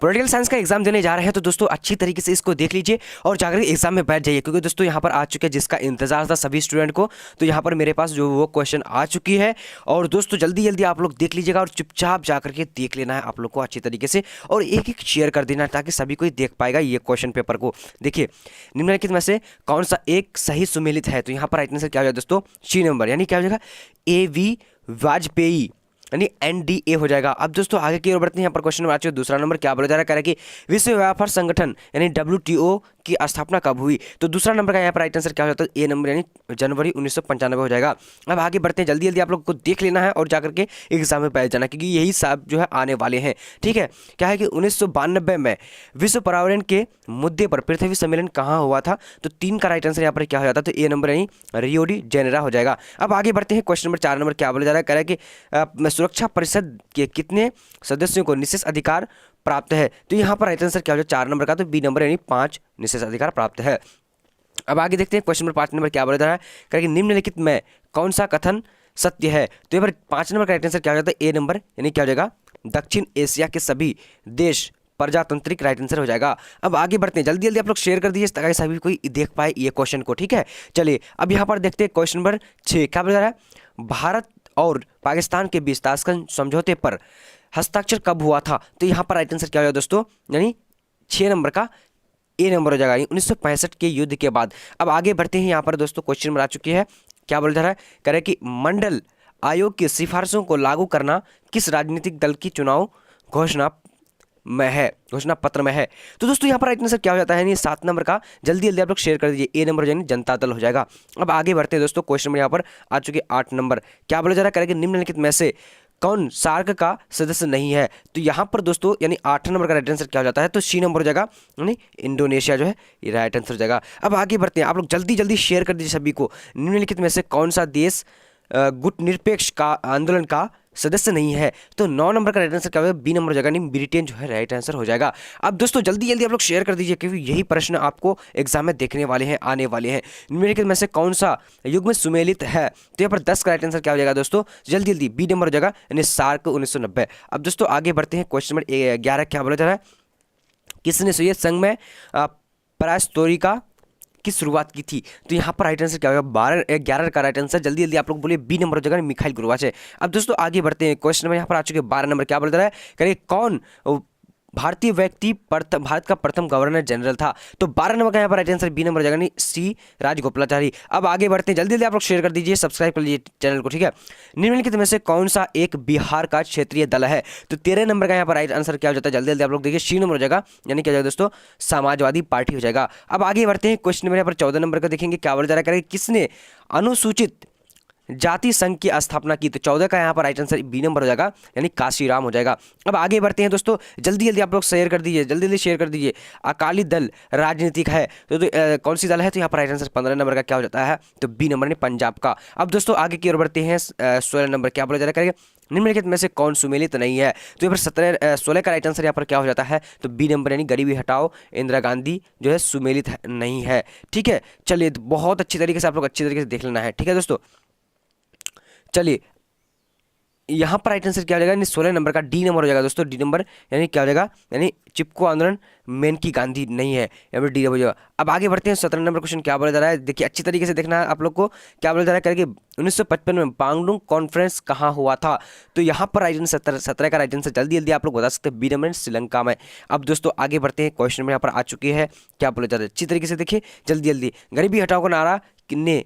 Political science का exam देने जा रहे हैं तो दोस्तों अच्छी तरीके से इसको देख लीजिए और जाकर एग्जाम में बैठ जाइए, क्योंकि दोस्तों यहाँ पर आ चुके हैं जिसका इंतजार था सभी स्टूडेंट को। तो यहाँ पर मेरे पास जो वो क्वेश्चन आ चुकी है और दोस्तों जल्दी जल्दी आप लोग देख लीजिएगा और चुपचाप जाकर के देख लेना है आप लोग को अच्छी तरीके से, और एक एक शेयर कर देना ताकि सभी कोई देख पाएगा ये क्वेश्चन पेपर को। देखिए निम्नलिखित में से कौन सा एक सही सुमेलित है, तो यहाँ पर राइट आंसर क्या हो जाएगा दोस्तों, सी नंबर, यानी क्या हो जाएगा AV वाजपेयी, यानी NDA हो जाएगा। अब दोस्तों आगे की ओर बढ़ते हैं। यहाँ पर क्वेश्चन नंबर आ चुका है दूसरा नंबर, क्या बोला जा रहा है, कह रहा है कि विश्व व्यापार संगठन यानी WTO की स्थापना कब हुई, तो दूसरा नंबर का यहाँ पर राइट आंसर क्या हो जाता है, A नंबर, यानी जनवरी 1995 हो जाएगा। अब आगे बढ़ते हैं, जल्दी जल्दी आप लोग को देख लेना है और जाकर के एग्जाम में बैठ जाना, क्योंकि यही सब जो है आने वाले हैं। ठीक है, क्या है कि 1992 में विश्व पर्यावरण के मुद्दे पर पृथ्वी सम्मेलन कहाँ हुआ था, तो 3 का राइट आंसर यहाँ पर क्या हो जाता है, तो A नंबर यानी रियो डी जेनेरो हो जाएगा। अब आगे बढ़ते हैं, क्वेश्चन नंबर 4 नंबर क्या बोला जा रहा है, कह रहा है कि सुरक्षा परिषद के कितने सदस्यों को विशेष अधिकार प्राप्त है, तो यहाँ पर राइट आंसर क्या हो जाए 4 नंबर का, तो B नंबर यानी 5 विशेष अधिकार प्राप्त है। अब आगे देखते हैं क्वेश्चन नंबर 5 नंबर क्या बोला जा रहा है, कह रहा है कि निम्नलिखित में कौन सा कथन सत्य है, तो यहाँ पर 5 नंबर का राइट आंसर क्या हो जाता है, A नंबर, यानी क्या हो जाएगा दक्षिण एशिया के सभी देश प्रजातांत्रिक, राइट आंसर हो जाएगा। अब आगे बढ़ते हैं, जल्दी जल्दी आप लोग शेयर कर दीजिए ताकि सभी कोई देख पाए ये क्वेश्चन को। ठीक है, चलिए अब यहाँ पर देखते हैं क्वेश्चन नंबर 6 क्या बोला जा रहा है, भारत और पाकिस्तान के बीच ताशकंद समझौते पर हस्ताक्षर कब हुआ था, तो यहाँ पर राइट आंसर क्या हो जाएगा दोस्तों, यानी 6 नंबर का A नंबर हो जाएगा, 1965 के युद्ध के बाद। अब आगे बढ़ते हैं, यहाँ पर दोस्तों क्वेश्चन नंबर आ चुकी है, क्या बोला जा रहा है, कह रहा है कि मंडल आयोग की सिफारिशों को लागू करना किस राजनीतिक दल की चुनाव घोषणा पत्र में है, तो दोस्तों यहाँ पर राइट आंसर क्या हो जाता है, यानी 7 नंबर का, जल्दी जल्दी आप लोग शेयर कर दीजिए, A नंबर यानी जनता दल हो जाएगा। अब आगे बढ़ते हैं दोस्तों, क्वेश्चन नंबर यहाँ पर आ चुके 8 नंबर, क्या बोला जा रहा है, करेंगे निम्नलिखित में से कौन सार्क का सदस्य नहीं है, तो यहाँ पर दोस्तों यानी 8 नंबर का राइट आंसर क्या हो जाता है, तो C नंबर हो जाएगा, यानी इंडोनेशिया जो है ये राइट आंसर हो जाएगा। अब आगे बढ़ते हैं, आप लोग जल्दी जल्दी शेयर कर दीजिए सभी को, निम्नलिखित में से कौन सा देश गुटनिरपेक्ष का आंदोलन का सदस्य नहीं है, तो 9 नंबर का राइट आंसर क्या होगा, B नंबर हो जाएगा, यानी ब्रिटेन जो है राइट आंसर हो जाएगा। अब दोस्तों जल्दी जल्दी आप लोग शेयर कर दीजिए, क्योंकि यही प्रश्न आपको एग्जाम में देखने वाले हैं, आने वाले हैं। निम्नलिखित में से कौन सा युग में सुमेलित है, तो यहाँ पर 10 का राइट आंसर क्या हो जाएगा दोस्तों, जल्दी जल्दी B नंबर हो जाएगा, यानी सार्क 1990। अब दोस्तों आगे बढ़ते हैं, क्वेश्चन नंबर 11 क्या बोला जा रहा है, किसने सोवियत संघ में पेरेस्ट्रोइका की शुरुआत की थी, तो यहाँ पर राइट आंसर क्या होगा, 11 का राइट आंसर, जल्दी जल्दी आप लोग बोलिए, B नंबर हो जाएगा, मिखाइल गोर्बाचेव। अब दोस्तों आगे बढ़ते हैं, क्वेश्चन नंबर यहाँ पर आ चुके 12 नंबर, क्या बोल रहा है, करिए कौन भारतीय व्यक्ति भारत का प्रथम गवर्नर जनरल था, तो 12 नंबर का यहाँ पर राइट आंसर B नंबर हो जाएगा, C राजगोपालाचारी। अब आगे बढ़ते हैं, जल्दी जल्दी आप लोग शेयर कर दीजिए, सब्सक्राइब कर लीजिए चैनल को। ठीक है, निम्नलिखित में से कौन सा एक बिहार का क्षेत्रीय दल है, तो 13 नंबर का यहाँ पर राइट आंसर क्या हो जाता है, जल्दी जल्दी आप लोग देखिए, C नंबर हो जाएगा, यानी क्या हो जाएगा दोस्तों, समाजवादी पार्टी हो जाएगा। अब आगे बढ़ते हैं, क्वेश्चन नंबर यहाँ पर 14 नंबर का देखेंगे, क्या बोला जा रहा है, किसने अनुसूचित जाति संघ की स्थापना की, तो 14 का यहाँ पर राइट आंसर B नंबर हो जाएगा, यानी काशीराम हो जाएगा। अब आगे बढ़ते हैं दोस्तों, जल्दी जल्दी आप लोग शेयर कर दीजिए, जल्दी जल्दी शेयर कर दीजिए। अकाली दल राजनीतिक है तो कौन सी दल है, तो यहाँ पर राइट आंसर 15 नंबर का क्या हो जाता है, तो B नंबर यानी पंजाब का। अब दोस्तों आगे की ओर बढ़ते हैं, 16 नंबर क्या बोला जा रहा है, निम्नलिखित में से कौन सुमेलित नहीं है, तो यहाँ पर 16 का राइट आंसर यहाँ पर क्या हो जाता है, तो B नंबर यानी गरीबी हटाओ इंदिरा गांधी जो है सुमेलित नहीं है। ठीक है, चलिए बहुत अच्छी तरीके से आप लोग अच्छी तरीके से देख लेना है। ठीक है दोस्तों, चलिए यहाँ पर राइट आंसर क्या हो जाएगा, 16 नंबर का D नंबर हो जाएगा दोस्तों, D नंबर यानी क्या हो जाएगा, यानी चिपको आंदोलन मेनकी गांधी नहीं है, यहाँ पर D हो जाएगा। अब आगे बढ़ते हैं, 17 नंबर क्वेश्चन क्या बोला जा रहा है, देखिए अच्छी तरीके से देखना है आप लोग को, क्या बोला जा रहा है, करके 1955 में बांगडुंग कॉन्फ्रेंस कहाँ हुआ था, तो यहाँ पर राइट आंसर 17 का राइट आंसर, जल्दी जल्दी आप लोग बता सकते हैं, B नंबर श्रीलंका में। अब दोस्तों आगे बढ़ते हैं, क्वेश्चन में यहाँ पर आ चुकी है, क्या बोला जा रहा है, अच्छी तरीके से देखिए जल्दी जल्दी, गरीबी हटाओ का नारा किन्ने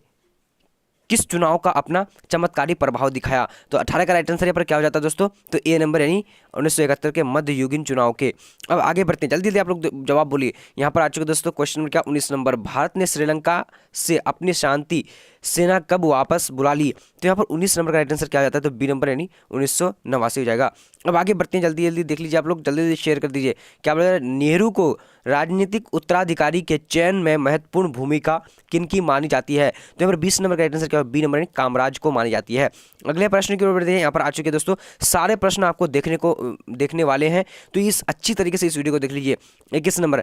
किस चुनाव का अपना चमत्कारी प्रभाव दिखाया, तो 18 का राइट आंसर यहाँ पर क्या हो जाता है दोस्तों, तो A नंबर यानी 1971 के मध्ययुगीन चुनाव के। अब आगे बढ़ते हैं, जल्दी जल्दी आप लोग जवाब बोलिए। यहाँ पर आ चुके दोस्तों, क्वेश्चन नंबर क्या 19 नंबर, भारत ने श्रीलंका से अपनी शांति सेना कब वापस बुला ली, तो यहाँ पर 19 नंबर का राइट आंसर क्या हो जाता है, तो B नंबर यानी 1989 हो जाएगा। अब आगे बढ़ते हैं, जल्दी जल्दी देख लीजिए आप लोग, जल्दी जल्दी शेयर कर दीजिए। क्या बोला, नेहरू को राजनीतिक उत्तराधिकारी के चयन में महत्वपूर्ण भूमिका किनकी मानी जाती है, तो यहाँ पर 20 नंबर का राइट आंसर क्या होगा, B नंबर यानी कामराज को मानी जाती है। अगले प्रश्न की ओर बढ़ते हैं, यहाँ पर आ चुके दोस्तों, सारे प्रश्न आपको देखने वाले हैं, तो इस अच्छी तरीके से इस वीडियो को देख लीजिए। 21 नंबर,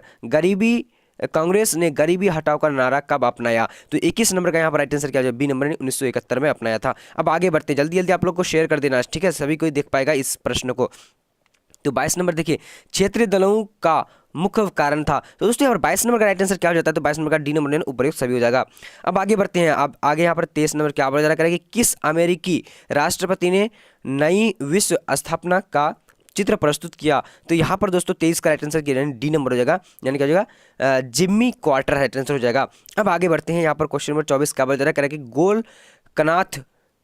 कांग्रेस ने गरीबी हटाओ का नारा कब अपनाया, तो 21 नंबर का यहाँ पर राइट आंसर क्या हो जाएगा, B नंबर ने 1971 में अपनाया था। अब आगे बढ़ते हैं, जल्दी जल्दी आप लोग को शेयर कर देना, ठीक है, सभी कोई देख पाएगा इस प्रश्न को। तो 22 नंबर देखिए क्षेत्रीय दलों का मुख्य कारण था। तो दोस्तों यहाँ पर 22 नंबर का राइट आंसर क्या हो जाता है, तो 22 नंबर का डी नंबर उपयुक्त सभी हो जाएगा। अब आगे बढ़ते हैं। अब आगे यहाँ पर 23 नंबर क्या बोला जा रहा है कि किस अमेरिकी राष्ट्रपति ने नई विश्व स्थापना का चित्र प्रस्तुत किया। तो यहाँ पर दोस्तों 23 का राइट आंसर डी नंबर हो जाएगा, यानी क्या हो जाएगा जिम्मी कार्टर राइट आंसर हो जाएगा। अब आगे बढ़ते हैं। यहाँ पर क्वेश्चन नंबर 24 क्या बोला जा रहा है कि गोल कनाथ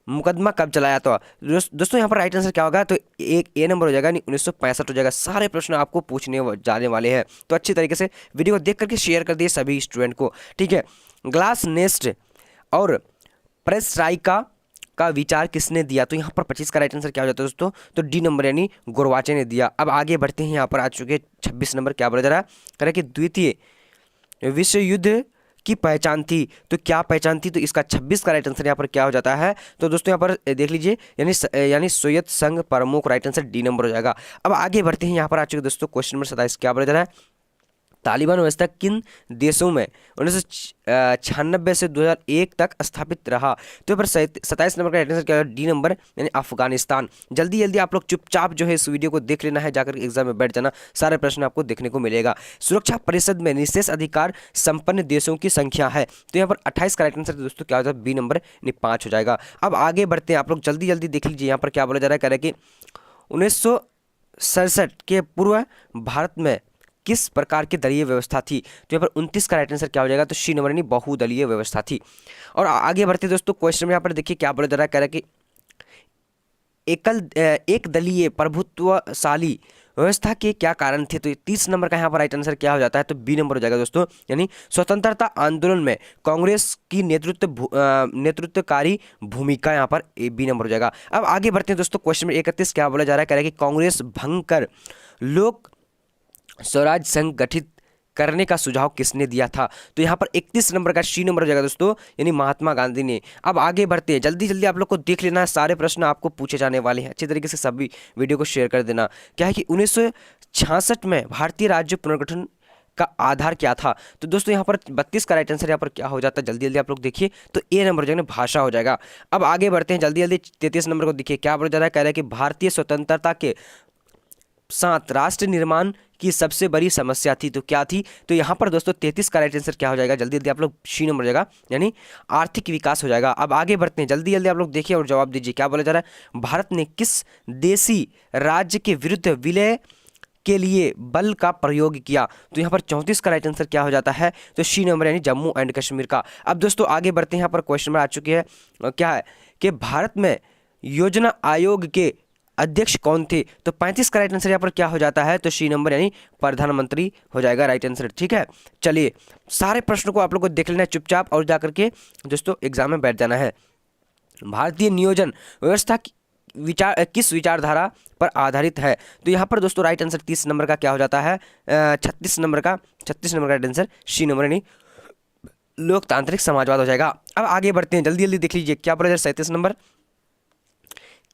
मुकदमा कब चलाया था। दोस्तों यहाँ पर राइट आंसर क्या होगा, तो एक ए नंबर हो जाएगा, 1965 हो जाएगा। सारे प्रश्न आपको पूछने जाने वाले हैं, तो अच्छी तरीके से वीडियो को देख करके शेयर कर दिए सभी स्टूडेंट को, ठीक है। ग्लास नेस्ट और प्रेस्ट्राइका का विचार किसने दिया, तो यहाँ पर 25 का राइट आंसर क्या हो जाता है दोस्तों, तो डी नंबर यानी गोरवाचे ने दिया। अब आगे बढ़ते हैं। यहाँ पर आ चुके 26 नंबर क्या बोला जा रहा है कि द्वितीय विश्व युद्ध की पहचान थी, तो क्या पहचान थी, तो इसका 26 का राइट आंसर यहाँ पर क्या हो जाता है, तो दोस्तों यहाँ पर देख लीजिए यानी सोवियत संघ प्रमुख, राइट आंसर डी नंबर हो जाएगा। अब आगे बढ़ते हैं। यहाँ पर आ चुके दोस्तों क्वेश्चन नंबर 27 क्या बोला जा रहा है, तालिबान व्यवस्था किन देशों में 1996 से 2001 तक स्थापित रहा, तो यहाँ पर 27 नंबर का राइट आंसर क्या है, डी नंबर यानी अफगानिस्तान। जल्दी जल्दी आप लोग चुपचाप जो है इस वीडियो को देख लेना है, जाकर एग्जाम में बैठ जाना, सारे प्रश्न आपको देखने को मिलेगा। सुरक्षा परिषद में निशेष अधिकार संपन्न देशों की संख्या है, तो यहाँ पर 28 का राइट आंसर दोस्तों क्या होता है, बी नंबर यानी 5 हो जाएगा। अब आगे बढ़ते हैं। आप लोग जल्दी जल्दी देख लीजिए। यहाँ पर क्या बोला जा रहा है, कह रहे कि 1967 के पूर्व भारत में किस प्रकार की दलीय व्यवस्था थी, तो यहाँ पर 29 का राइट आंसर क्या हो जाएगा, तो सी नंबर यानी बहुदलीय व्यवस्था थी। और आगे बढ़ते दोस्तों क्वेश्चन में यहाँ पर देखिए क्या बोला जा रहा है, कह रहा है कि एक दलीय प्रभुत्वशाली व्यवस्था के क्या कारण थे, तो 30 नंबर का यहाँ पर राइट आंसर क्या हो जाता है, तो बी नंबर हो जाएगा दोस्तों, यानी स्वतंत्रता आंदोलन में कांग्रेस की नेतृत्वकारी भूमिका, यहाँ पर बी नंबर हो जाएगा। अब आगे बढ़ते हैं दोस्तों क्वेश्चन में 31 क्या बोला जा रहा है, कह रहा है कि कांग्रेस भंग कर लोक स्वराज संघ गठित करने का सुझाव किसने दिया था, तो यहाँ पर 31 नंबर का सी नंबर हो जाएगा दोस्तों, यानी महात्मा गांधी ने। अब आगे बढ़ते हैं। जल्दी जल्दी आप लोग को देख लेना है, सारे प्रश्न आपको पूछे जाने वाले हैं, अच्छी तरीके से सभी वीडियो को शेयर कर देना। क्या है कि 1966 में भारतीय राज्य पुनर्गठन का आधार क्या था, तो दोस्तों यहाँ पर 32 का राइट आंसर यहाँ पर क्या हो जाता है, जल्दी जल्दी आप लोग देखिए, तो ए नंबर हो जाएगा, भाषा हो जाएगा। अब आगे बढ़ते हैं जल्दी जल्दी। 33 नंबर को देखिए क्या बोला जा रहा है, कह रहा है कि भारतीय स्वतंत्रता के साथ राष्ट्र निर्माण की सबसे बड़ी समस्या थी, तो क्या थी, तो यहाँ पर दोस्तों 33 का राइट आंसर क्या हो जाएगा, जल्दी जल्दी आप लोग सी नंबर हो जाएगा, यानी आर्थिक विकास हो जाएगा। अब आगे बढ़ते हैं। जल्दी जल्दी आप लोग देखिए और जवाब दीजिए। क्या बोला जा रहा है, भारत ने किस देशी राज्य के विरुद्ध विलय के लिए बल का प्रयोग किया, तो यहाँ पर 34 का राइट आंसर क्या हो जाता है, तो सी नंबर यानी जम्मू एंड कश्मीर का। अब दोस्तों आगे बढ़ते हैं। यहाँ पर क्वेश्चन नंबर आ चुके हैं, क्या है कि भारत में योजना आयोग के अध्यक्ष कौन थे, तो 35 का राइट आंसर यहाँ पर क्या हो जाता है, तो सी नंबर यानी प्रधानमंत्री हो जाएगा राइट आंसर, ठीक है। चलिए सारे प्रश्नों को आप लोग को देख लेना है चुपचाप, और जाकर के दोस्तों एग्जाम में बैठ जाना है। भारतीय नियोजन व्यवस्था किस विचारधारा पर आधारित है, तो यहाँ पर दोस्तों राइट आंसर 30 नंबर का क्या हो जाता है, 36 नंबर का राइट आंसर सी नंबर यानी लोकतांत्रिक समाजवाद हो जाएगा। अब आगे बढ़ते हैं। जल्दी जल्दी देख लीजिए क्या बोला जाए। 37 नंबर,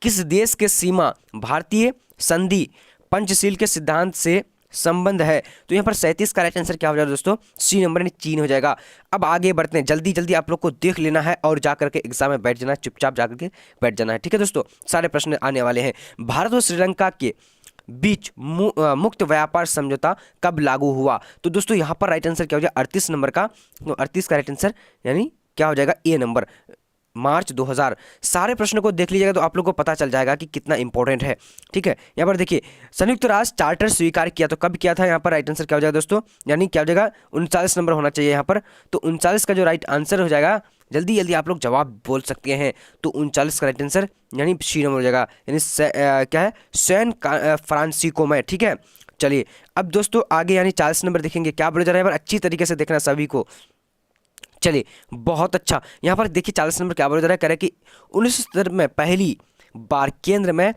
किस देश के सीमा भारतीय संधि पंचशील के सिद्धांत से संबंध है, तो यहाँ पर 37 का राइट आंसर क्या हो जाएगा दोस्तों, सी नंबर यानी चीन हो जाएगा। अब आगे बढ़ते हैं। जल्दी जल्दी आप लोग को देख लेना है और जाकर के एग्जाम में बैठ जाना है, चुपचाप जाकर के बैठ जाना है, ठीक है दोस्तों। सारे प्रश्न आने वाले हैं। भारत और श्रीलंका के बीच मुक्त व्यापार समझौता कब लागू हुआ, तो दोस्तों यहाँ पर राइट आंसर क्या हो जाएगा 38 नंबर का, तो 38 का राइट आंसर यानी क्या हो जाएगा, ए नंबर, मार्च 2000। सारे प्रश्नों को देख लीजिएगा तो आप लोग को पता चल जाएगा कि कितना इंपॉर्टेंट है, ठीक है। यहाँ पर देखिए संयुक्त राष्ट्र चार्टर स्वीकार किया, तो कब किया था, यहाँ पर राइट आंसर क्या हो जाएगा दोस्तों, यानी क्या हो जाएगा 39 नंबर होना चाहिए यहाँ पर, तो 39 का जो राइट आंसर हो जाएगा, जल्दी जल्दी आप लोग जवाब बोल सकते हैं, तो 39 का राइट आंसर यानी सी नंबर हो जाएगा, यानी क्या है सैन फ्रांसिस्को में, ठीक है। चलिए अब दोस्तों आगे यानी 40 नंबर देखेंगे क्या बोला जा रहा है, यहाँ पर अच्छी तरीके से देखना सभी को। चलिए बहुत अच्छा। यहाँ पर देखिए 40 नंबर क्या बोला जा रहा है, कह रहा है कि 1970 में पहली बार केंद्र में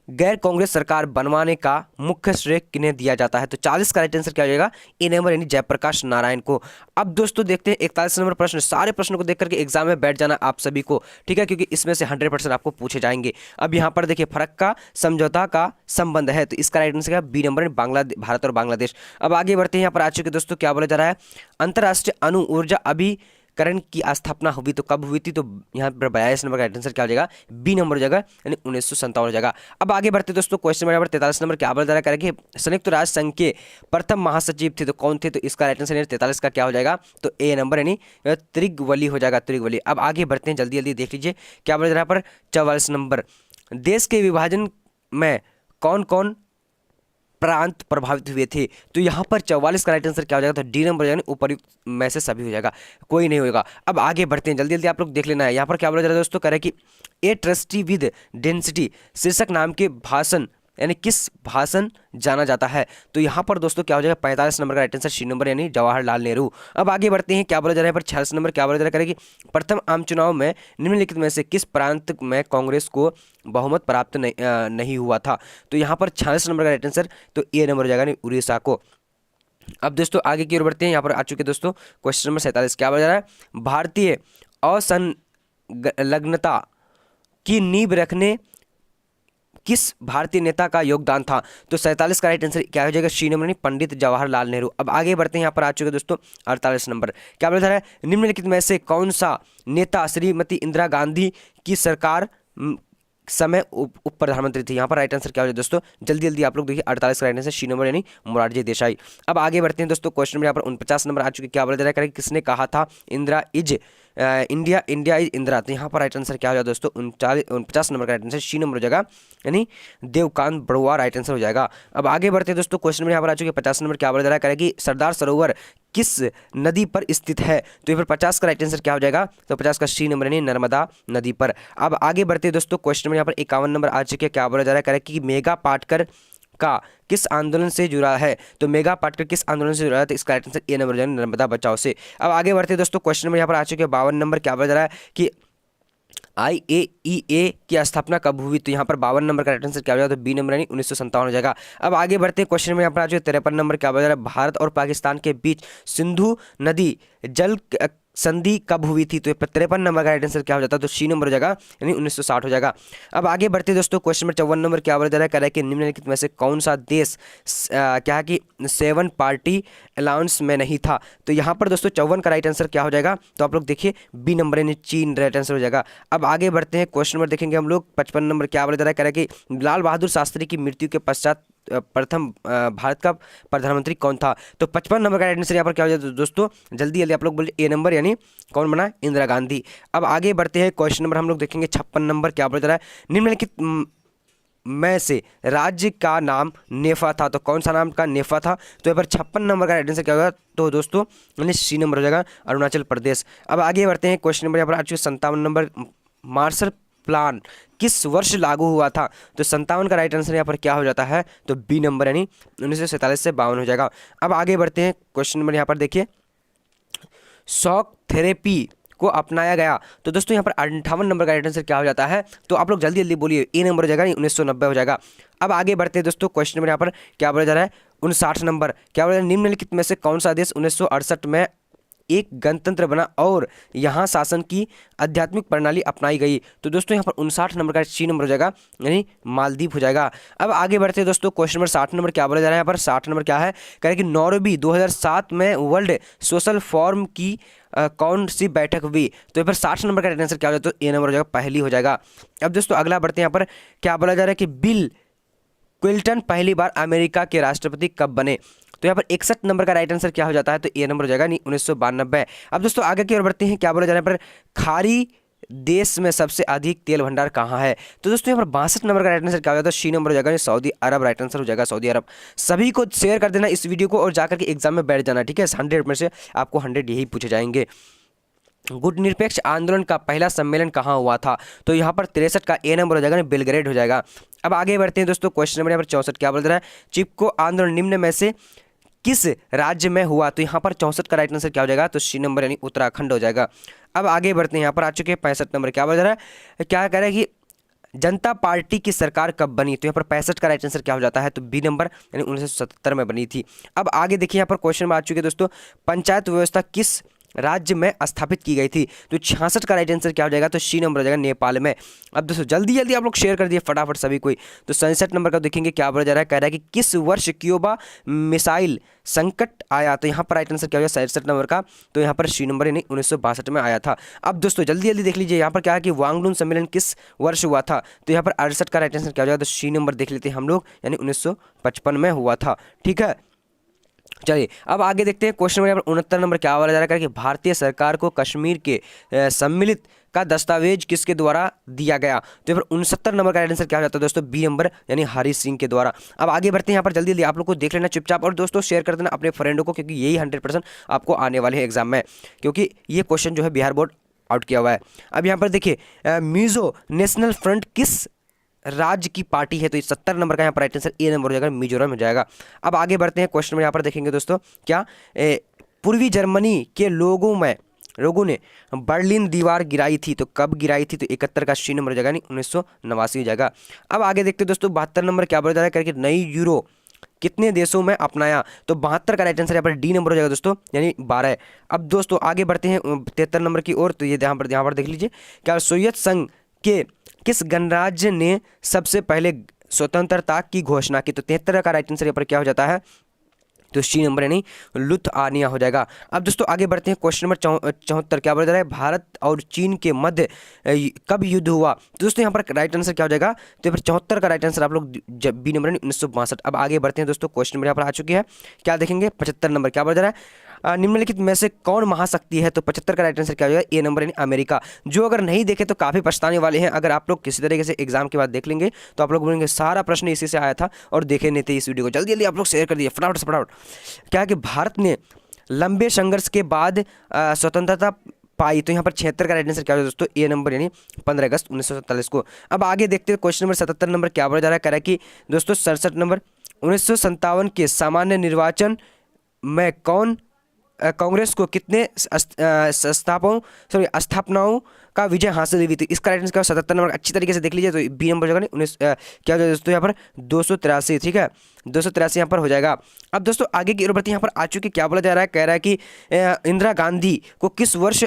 गैर कांग्रेस सरकार बनवाने का मुख्य श्रेय किन्हें दिया जाता है, तो 40 का राइट आंसर क्या हो जाएगा, ए नंबर यानी जयप्रकाश नारायण को। अब दोस्तों देखते हैं 41 नंबर प्रश्न। सारे प्रश्नों को देख करके एग्जाम में बैठ जाना आप सभी को, ठीक है, क्योंकि इसमें से 100% आपको पूछे जाएंगे। अब यहाँ पर देखिए फरक का समझौता का संबंध है, तो इसका राइट आंसर क्या, बी नंबर भारत और बांग्लादेश। अब आगे बढ़ते हैं। यहाँ पर आ चुके दोस्तों क्या बोला जा रहा है, अंतर्राष्ट्रीय अणु ऊर्जा करण की स्थापना हुई तो कब हुई थी, तो यहाँ पर 42 नंबर का राइट आंसर क्या हो जाएगा, बी नंबर हो जाएगा, यानी 1957 हो जाएगा। अब आगे बढ़ते दोस्तों, क्वेश्चन नंबर 43 नंबर क्या बोला करेंगे, संयुक्त राष्ट्र संघ के प्रथम महासचिव थे तो कौन थे, तो इसका राइट आंसर 43 का क्या हो जाएगा, तो ए नंबर यानी त्रिगवली हो जाएगा, त्रिगवली। अब आगे बढ़ते हैं, जल्दी जल्दी देख लीजिए क्या बोला जा रहा है यहाँ पर 44 नंबर, देश के विभाजन में कौन कौन प्रांत प्रभावित हुए थे, तो यहाँ पर 44 का राइट आंसर क्या हो जाएगा, तो डी नंबर यानी उपयुक्त में से सभी हो जाएगा, कोई नहीं होगा। अब आगे बढ़ते हैं, जल्दी जल्दी आप लोग देख लेना है। यहाँ पर क्या बोला जा रहा है दोस्तों, कह रहे हैं कि ए ट्रस्टी विद डेंसिटी शीर्षक नाम के भाषण यानी किस भाषण जाना जाता है, तो यहाँ पर दोस्तों क्या हो जाएगा, 45 नंबर का राइट आंसर सी नंबर यानी जवाहरलाल नेहरू। अब आगे बढ़ते हैं, क्या बोला जा रहा है पर 46 नंबर क्या बोला जा रहा है कि प्रथम आम चुनाव में निम्नलिखित में से किस प्रांत में कांग्रेस को बहुमत प्राप्त नहीं हुआ था, तो यहाँ पर 46 नंबर का राइट आंसर तो ए नंबर हो जाएगा उड़ीसा को। अब दोस्तों आगे की ओर बढ़ते हैं, यहाँ पर आ चुके दोस्तों क्वेश्चन नंबर 47 क्या बोला जा रहा है, भारतीय असंलग्नता की नींव रखने किस भारतीय नेता का योगदान था, तो 47 का राइट आंसर क्या हो जाएगा, सी नंबर पंडित जवाहरलाल नेहरू। अब आगे बढ़ते हैं, यहाँ पर आ चुके दोस्तों 48 नंबर क्या बोला जा रहा है, निम्नलिखित में से कौन सा नेता श्रीमती इंदिरा गांधी की सरकार समय उप प्रधानमंत्री थी, यहाँ पर राइट आंसर क्या हो जाए दोस्तों, जल्दी जल्दी आप लोग देखिए 48 का राइट आंसर सी नंबर यानी मोरारजी देसाई। अब आगे बढ़ते हैं दोस्तों, क्वेश्चन नंबर यहाँ पर 49 नंबर आ चुके, क्या बोला जा रहा है, किसने कहा था Indira is India, India is Indira, तो यहाँ पर राइट आंसर क्या हो जाएगा दोस्तों 49 नंबर का राइट आंसर सी नंबर हो जाएगा यानी देवकांत बड़ुआ राइट आंसर हो जाएगा। अब आगे बढ़ते हैं दोस्तों, क्वेश्चन नंबर यहाँ पर आ चुके 50 नंबर क्या बोला जा रहा है कि सरदार सरोवर किस नदी पर स्थित है, तो यहाँ पर 50 का राइट आंसर क्या हो जाएगा, तो 50 का सी नंबर यानी नर्मदा नदी पर। अब आगे बढ़ते हैं दोस्तों, क्वेश्चन नंबर यहाँ पर 51 नंबर आ चुके, क्या बोला जा रहा है कि मेगा पाटकर का किस आंदोलन से जुड़ा है, तो मेगा पाटकर किस आंदोलन से जुड़ा है, तो इसका राइट आंसर ए नंबर यानी नर्मदा बचाओ से। अब आगे बढ़ते हैं दोस्तों, क्वेश्चन नंबर यहाँ पर आ चुके 52 नंबर क्या बोला जा रहा है कि IAEA की स्थापना कब हुई, तो यहाँ पर 52 नंबर का राइट आंसर क्या हो जाएगा, तो बी नंबर यानी 1957 हो जाएगा। अब आगे बढ़ते हैं, क्वेश्चन में यहाँ पर आ जाए 53 नंबर क्या बोला जा रहा है, भारत और पाकिस्तान के बीच सिंधु नदी जल संधि कब हुई थी, तो 53 नंबर का राइट आंसर क्या हो जाता है, तो सी नंबर हो जाएगा यानी 1960 हो जाएगा। अब आगे बढ़ते दोस्तों, क्वेश्चन नंबर 54 नंबर क्या बोला जा रहा है, कह रहा है कि निम्नलिखित में से कौन सा देश क्या है कि 7 पार्टी अलाउंस में नहीं था, तो यहाँ पर दोस्तों 54 का राइट आंसर क्या हो जाएगा, तो आप लोग देखिए बी नंबर यानी चीन राइट आंसर हो जाएगा। अब आगे बढ़ते हैं, क्वेश्चन नंबर देखेंगे हम लोग 55 नंबर क्या बोला जा रहा है, कह रहा है कि लाल बहादुर शास्त्री की मृत्यु के पश्चात प्रथम भारत का प्रधानमंत्री कौन था, तो 55 नंबर का राइट आंसर यहाँ पर क्या हो जाए दोस्तों, जल्दी जल्दी आप लोग बोलिए ए नंबर यानी कौन बना, इंदिरा गांधी। अब आगे बढ़ते हैं, क्वेश्चन नंबर हम लोग देखेंगे 56 नंबर क्या बोला जा रहा है, निम्नलिखित में से राज्य का नाम नेफा था, तो कौन सा नाम का नेफा था, तो यहाँ पर 56 नंबर का राइट आंसर क्या होगा, तो दोस्तों यानी सी नंबर हो जाएगा अरुणाचल प्रदेश। अब आगे बढ़ते हैं, क्वेश्चन नंबर यहाँ पर आ चुके 57 नंबर, मार्शल प्लान किस वर्ष लागू हुआ था, तो 57 का राइट आंसर यहाँ पर क्या हो जाता है, तो बी नंबर यानी 1947 से 52 हो जाएगा। अब आगे बढ़ते हैं, क्वेश्चन नंबर यहाँ पर देखिए शॉक थेरेपी को अपनाया गया, तो दोस्तों यहाँ पर 58 नंबर का राइट आंसर क्या हो जाता है, तो आप लोग जल्दी जल्दी बोलिए ए नंबर हो जाएगा 1990 हो जाएगा। अब आगे बढ़ते हैं दोस्तों, क्वेश्चन नंबर यहाँ पर क्या बोला जा रहा है 59 नंबर क्या बोला, निम्नलिखित में से कौन सा देश 1968 में एक गणतंत्र बना और यहाँ शासन की आध्यात्मिक प्रणाली अपनाई गई, तो दोस्तों यहाँ पर 59 नंबर का सी नंबर हो जाएगा यानी मालदीव हो जाएगा। अब आगे बढ़ते हैं दोस्तों, क्वेश्चन नंबर 60 नंबर क्या बोला जा रहा है, यहाँ पर 60 नंबर क्या है, कह रहे कि नौरवी 2007 में वर्ल्ड सोशल फोरम की कौन सी बैठक हुई, तो यहाँ पर 60 नंबर का आंसर क्या हो जाएगा, तो ए नंबर हो जाएगा पहली हो जाएगा। अब दोस्तों अगला बढ़ते हैं, यहाँ पर क्या बोला जा रहा है कि बिल क्लिंटन पहली बार अमेरिका के राष्ट्रपति कब बने, तो यहाँ पर 61 नंबर का राइट आंसर क्या हो जाता है, तो ए नंबर हो जाएगा 1992। अब दोस्तों आगे की ओर बढ़ते हैं, क्या बोला जा रहा है पर खाड़ी देश में सबसे अधिक तेल भंडार कहाँ है, तो दोस्तों यहाँ पर 62 नंबर का राइट आंसर क्या हो जाता है, सी नंबर हो जाएगा सऊदी अरब राइट आंसर हो जाएगा सऊदी अरब। सभी को शेयर कर देना इस वीडियो को और जाकर के एग्जाम में बैठ जाना, ठीक है, 100 में से आपको 100 यही पूछे जाएंगे। गुटनिरपेक्ष आंदोलन का पहला सम्मेलन कहाँ हुआ था, तो यहाँ पर 63 का ए नंबर हो जाएगा, बेलग्रेड हो जाएगा। अब आगे बढ़ते हैं दोस्तों, क्वेश्चन नंबर यहाँ पर 64 क्या बोल रहा है, चिपको आंदोलन निम्न में से किस राज्य में हुआ, तो यहाँ पर 64 का राइट आंसर क्या हो जाएगा, तो सी नंबर यानी उत्तराखंड हो जाएगा। अब आगे बढ़ते हैं, यहाँ पर आ चुके हैं 65 नंबर क्या बोल रहा है, क्या कह रहा है कि जनता पार्टी की सरकार कब बनी, तो यहाँ पर 65 का राइट आंसर क्या हो जाता है, तो बी नंबर यानी 1977 में बनी थी। अब आगे देखिए, यहाँ पर क्वेश्चन में आ चुके हैं दोस्तों, पंचायत व्यवस्था किस राज्य में स्थापित की गई थी? तो 66 का राइट आंसर क्या हो जाएगा? तो सी नंबर हो जाएगा नेपाल में। अब दोस्तों जल्दी जल्दी आप लोग शेयर कर दिए फटाफट सभी कोई। तो 67 नंबर का देखेंगे क्या बोला जा रहा है, कह रहा है कि किस वर्ष क्यूबा मिसाइल संकट आया? तो यहाँ पर राइट आंसर क्या हो जाएगा 67 नंबर का? तो यहाँ पर सी नंबर यानी 1962 में आया था। अब दोस्तों जल्दी जल्दी देख लीजिए यहाँ पर क्या है कि वांगडून सम्मेलन किस वर्ष हुआ था? तो यहाँ पर 68 का राइट आंसर क्या हो जाएगा? तो सी नंबर देख लेते हैं हम लोग, यानी 1955 में हुआ था। ठीक है, चलिए अब आगे देखते हैं। क्वेश्चन नंबर 69 नंबर क्या बोला जा रहा है कि भारतीय सरकार को कश्मीर के सम्मिलित का दस्तावेज किसके द्वारा दिया गया? तो फिर 69 नंबर का आंसर क्या हो जाता है दोस्तों? बी नंबर यानी हरी सिंह के द्वारा। अब आगे बढ़ते हैं यहाँ पर जल्दी जल्दी आप लोग को देख लेना चुपचाप, और दोस्तों शेयर कर देना अपने फ्रेंडों को, क्योंकि यही 100% आपको आने वाले हैं एग्जाम में, क्योंकि ये क्वेश्चन जो है बिहार बोर्ड आउट किया हुआ है। अब यहाँ पर देखिए मिजो नेशनल फ्रंट किस राज्य की पार्टी है? तो 70 नंबर का यहाँ पर राइट आंसर ए नंबर हो जाएगा, मिजोरम हो जाएगा। अब आगे बढ़ते हैं क्वेश्चन में, यहाँ पर देखेंगे दोस्तों क्या पूर्वी जर्मनी के लोगों ने बर्लिन दीवार गिराई थी? तो कब गिराई थी? तो 71 का सी नंबर हो जाएगा, नहीं 1989 हो जाएगा। अब आगे देखते हैं दोस्तों 72 नंबर क्या बोला जा रहा है करके नई यूरो कितने देशों में अपनाया? तो 72 का राइट आंसर यहाँ पर डी नंबर हो जाएगा दोस्तों, यानी 12। अब दोस्तों आगे बढ़ते हैं 73 नंबर की ओर। तो ये यहाँ पर देख लीजिए क्या सोवियत संघ के किस गणराज्य ने सबसे पहले स्वतंत्रता की घोषणा की? तो 73 का राइट आंसर यहाँ पर क्या हो जाता है? तो सी नंबर यानी लुत्फानिया हो जाएगा। अब दोस्तों आगे बढ़ते हैं क्वेश्चन नंबर 74 क्या बोला जा रहा है? भारत और चीन के मध्य कब युद्ध हुआ? तो दोस्तों यहाँ पर राइट आंसर क्या हो जाएगा? तो फिर 74 का राइट आंसर आप लोग बी नंबर यानी 1962। अब आगे बढ़ते हैं दोस्तों, क्वेश्चन नंबर यहाँ पर आ चुकी है, क्या देखेंगे 75 नंबर क्या बोला जा रहा है? निम्नलिखित में से कौन महाशक्ति है? तो 75 का राइट आंसर क्या हो जाएगा? ए नंबर यानी अमेरिका। जो अगर नहीं देखे तो काफ़ी पछताने वाले हैं। अगर आप लोग किसी तरीके से एग्जाम के बाद देख लेंगे तो आप लोग बोलेंगे सारा प्रश्न इसी से आया था और देखे नहीं थे इस वीडियो को। जल्दी जल्दी आप लोग शेयर कर दिए फटाफट से फटाफट। क्या है कि भारत ने लंबे संघर्ष के बाद स्वतंत्रता पाई? तो यहाँ पर 76 का राइट आंसर क्या होगा दोस्तों? ए नंबर यानी 15 अगस्त 1947 को। अब आगे देखते हैं क्वेश्चन नंबर 77 नंबर क्या बोला जा रहा है, कह रहा है कि दोस्तों 67 नंबर 1957 के सामान्य निर्वाचन में कांग्रेस को कितने स्थापनाओं का विजय हासिल हुई थी? इसका राइट आंसर 77 नंबर अच्छी तरीके से देख लीजिए, तो बी नंबर होगा 19 क्या हो जाएगा दोस्तों यहाँ पर 283। ठीक है, 283 यहाँ पर हो जाएगा। अब दोस्तों आगे की ओर बढ़ते यहाँ पर आ चुकी क्या बोला जा रहा है, कह रहा है कि इंदिरा गांधी को किस वर्ष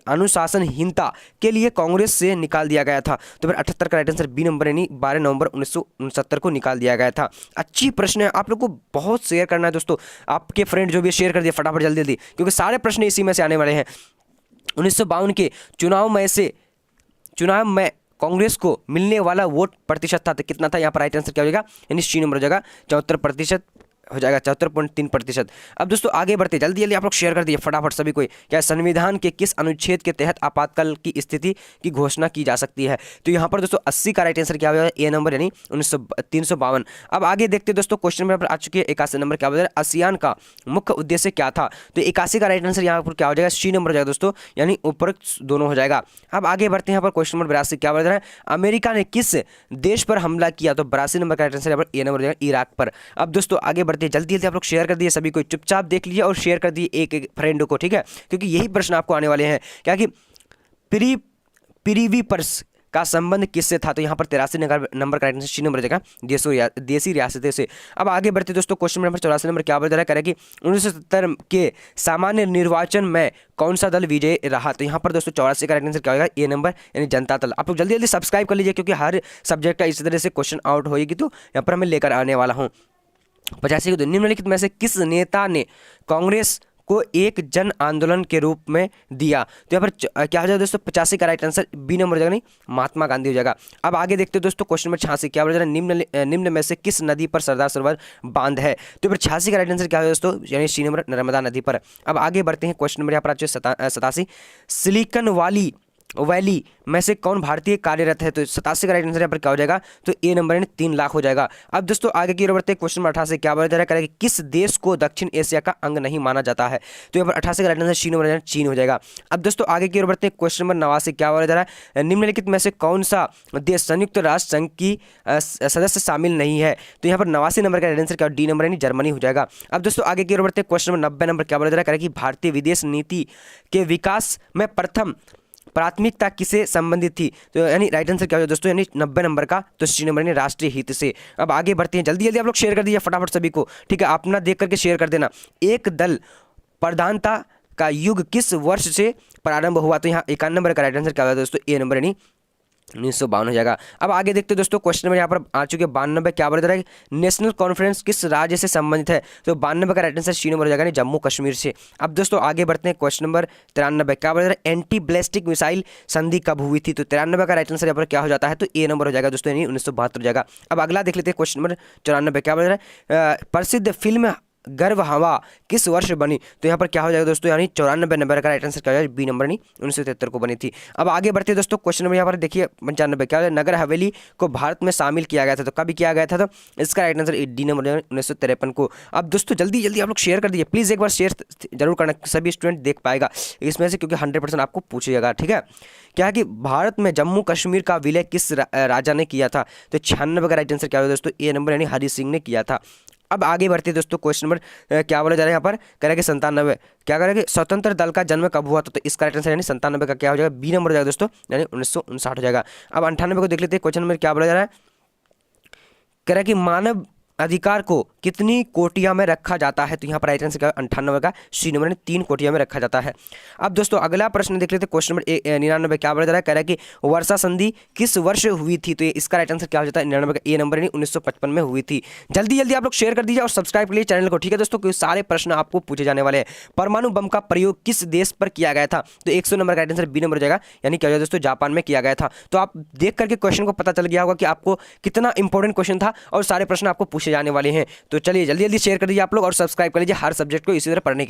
अनुशासनहीनता के लिए कांग्रेस से निकाल दिया गया था? तो फिर 78 का राइट आंसर बी नंबर यानी 12 नवंबर 1969 को निकाल दिया गया था। अच्छी प्रश्न है, आप लोग को बहुत शेयर करना है दोस्तों, आपके फ्रेंड जो भी शेयर कर दिए फटाफट जल्दी जल्दी, क्योंकि सारे प्रश्न इसी में से आने वाले हैं। 1952 के चुनाव में कांग्रेस को मिलने वाला वोट प्रतिशत था, तो कितना था? यहाँ पर राइट आंसर क्या हो जाएगा? यानी सी नंबर हो जाएगा 74% हो जाएगा, 74.3%। अब दोस्तों आगे बढ़ते जल्दी जल्दी आप लोग शेयर कर दिए फटाफट सभी कोई। क्या संविधान के किस अनुच्छेद के तहत आपातकाल की स्थिति की घोषणा की जा सकती है? तो यहाँ पर दोस्तों 80 का राइट आंसर क्या होगा? ए नंबर यानी 352। अब आगे देखते दोस्तों क्वेश्चन नंबर आ चुकी है 81 नंबर क्या होगा? आसियान का मुख्य उद्देश्य क्या था? तो 81 का राइट आंसर यहाँ पर क्या हो जाएगा? सी नंबर हो जाएगा दोस्तों, यानी उपरोक्त दोनों हो जाएगा। अब आगे बढ़ते हैं यहाँ पर क्वेश्चन नंबर 82 क्या बोल रहा है? अमेरिका ने किस देश पर हमला किया? तो 82 नंबर का राइट आंसर यहाँ पर ए नंबर हो जाएगा, इराक पर। अब दोस्तों आगे बढ़ते जल्दी जल्दी आप लोग शेयर कर दिए सभी को, चुपचाप देख लीजिए और शेयर कर दिए एक एक फ्रेंड को, ठीक है, क्योंकि यही प्रश्न आपको आने वाले हैं। क्या कि पिरीवी पर्स का संबंध किससे था? तो यहाँ पर 83 नंबर का आंसर सी नंबर हो जाएगा, देसी रियासतें से। अब आगे बढ़ते दोस्तों क्वेश्चन नंबर 84 नंबर क्या बोल रहा है, कह रहा है कि 1970 के सामान्य निर्वाचन में कौन सा दल विजय रहा? तो यहाँ पर दोस्तों 84 का आंसर क्या होगा? ए नंबर यानी जनता दल। आप लोग जल्दी जल्दी सब्सक्राइब कर लीजिए, क्योंकि हर सब्जेक्ट का इसी तरह से क्वेश्चन आउट होगी, तो यहाँ पर मैं लेकर आने वाला हूँ। 85 को निम्नलिखित में से किस नेता ने कांग्रेस को एक जन आंदोलन के रूप में दिया? तो यहाँ पर क्या हो जाएगा दोस्तों? 85 का राइट आंसर बी नंबर हो जाएगा, नहीं महात्मा गांधी हो जाएगा। अब आगे देखते हैं दोस्तों क्वेश्चन नंबर 86 क्या बोला जा रहा है? निम्न में से किस नदी पर सरदार सरोवर बांध है? तो फिर 86 का राइट आंसर क्या होगा दोस्तों? यानी सी नंबर नर्मदा नदी पर। अब आगे बढ़ते हैं क्वेश्चन नंबर यहाँ पर 87 सिलिकन वैली में से कौन भारतीय कार्यरत है? तो 87 का राइट आंसर यहाँ पर क्या हो जाएगा? तो ए नंबर यानी 3 लाख हो जाएगा। अब दोस्तों आगे की ओर बढ़ते हैं क्वेश्चन नंबर 88 क्या बोला जा रहा है कि किस देश को दक्षिण एशिया का अंग नहीं माना जाता है? तो यहाँ पर 88 का राइट आंसर सी नंबर चीन हो जाएगा। अब दोस्तों आगे की ओर बढ़ते हैं क्वेश्चन नंबर 89 क्या बोला जा रहा है? निम्नलिखित में से कौन सा देश संयुक्त राष्ट्र संघ की सदस्य शामिल नहीं है? तो यहाँ पर 89 नंबर का राइट आंसर क्या डी नंबर यानी जर्मनी हो जाएगा। अब दोस्तों आगे की ओर बढ़ते हैं क्वेश्चन नंबर 90 नंबर क्या बोला जा रहा है कि भारतीय विदेश नीति के विकास में प्राथमिकता किसे संबंधित थी? तो यानी राइट आंसर क्या हो दोस्तों, यानी 90 नंबर का, तो सी नंबर यानी राष्ट्रीय हित से। अब आगे बढ़ते हैं, जल्दी जल्दी आप लोग शेयर कर दीजिए फटाफट सभी को, ठीक है, अपना देख करके शेयर कर देना। एक दल प्रधानता का युग किस वर्ष से प्रारंभ हुआ? तो यहाँ 51 नंबर का राइट आंसर क्या होगा दोस्तों, ए नंबर यानी 1952 हो जाएगा। अब आगे देखते हैं दोस्तों, क्वेश्चन नंबर यहाँ पर आ चुके 92 क्या बोला जा रहा है, नेशनल कॉन्फ्रेंस किस राज्य से संबंधित है? तो 92 का राइट आंसर सी नंबर हो जाएगा, जम्मू कश्मीर से। अब दोस्तों आगे बढ़ते हैं, क्वेश्चन नंबर 93 क्या बोला जा रहा है, एंटी बैलिस्टिक मिसाइल संधि कब हुई थी? तो 93 का राइट आंसर यहाँ पर क्या हो जाता है, तो ए नंबर हो जाएगा दोस्तों, यानी 1972 हो जाएगा। अब अगला देख लेते हैं, क्वेश्चन नंबर 94 क्या बोला जा रहा है, प्रसिद्ध फिल्म गर्व हवा किस वर्ष बनी? तो यहाँ पर क्या हो जाएगा दोस्तों, यानी 94 नंबर का राइट आंसर क्या हो जाएगा, बी नंबर यानी 1973 को बनी थी। अब आगे बढ़ते हैं दोस्तों, क्वेश्चन नंबर यहाँ पर देखिए 95 क्या हो जाएगा, नगर हवेली को भारत में शामिल किया गया था? तो कब किया गया था? तो इसका राइट आंसर डी नंबर 1953 को। अब दोस्तों जल्दी जल्दी आप लोग शेयर कर दीजिए प्लीज़, एक बार शेयर जरूर करना, सभी स्टूडेंट देख पाएगा इसमें से, क्योंकि 100% आपको पूछेगा, ठीक है। क्या है कि भारत में जम्मू कश्मीर का विलय किस राजा ने किया था? तो 96 का राइट आंसर क्या होगा दोस्तों, ए नंबर यानी हरि सिंह ने किया था। अब आगे बढ़ते हैं दोस्तों, क्वेश्चन नंबर क्या बोला जा रहा है यहाँ पर, करेंगे 97 क्या करेंगे, स्वतंत्र दल का जन्म कब हुआ था? तो इसका राइट आंसर यानी 97 का क्या हो जाएगा, बी नंबर हो जाएगा दोस्तों, यानी 1959 हो जाएगा। अब 98 को देख लेते हैं, क्वेश्चन नंबर क्या बोला जा रहा है, कह रहा है कि मानव अधिकार को कितनी कोटियां में रखा जाता है? तो यहाँ पर राइट आंसर क्या है, 98 का सी नंबर यानी 3 कोटियां में रखा जाता है। अब दोस्तों अगला प्रश्न देख लेते हैं, क्वेश्चन नंबर 99 क्या बोला जा रहा है, कह रहा है कि वर्षा संधि किस वर्ष हुई थी? तो इसका राइट आंसर क्या हो जाता है, 99 का ए नंबर यानी 1955 में हुई थी। जल्दी जल्दी आप लोग शेयर कर दीजिए और सब्सक्राइब कर लीजिए चैनल को, ठीक है दोस्तों, क्योंकि सारे प्रश्न आपको पूछे जाने वाले हैं। परमाणु बम का प्रयोग किस देश पर किया गया था? तो 100 नंबर का राइट आंसर बी नंबर हो जाएगा, यानी क्या हो जाएगा दोस्तों, जापान में किया गया था। तो आप देख करके क्वेश्चन को पता चल गया होगा कि आपको कितना इंपॉर्टेंट क्वेश्चन था और सारे प्रश्न आपको पूछे जाने वाले हैं। तो चलिए जल्दी जल्दी शेयर कर दीजिए आप लोग और सब्सक्राइब कर लीजिए हर सब्जेक्ट को इसी तरह पढ़ने के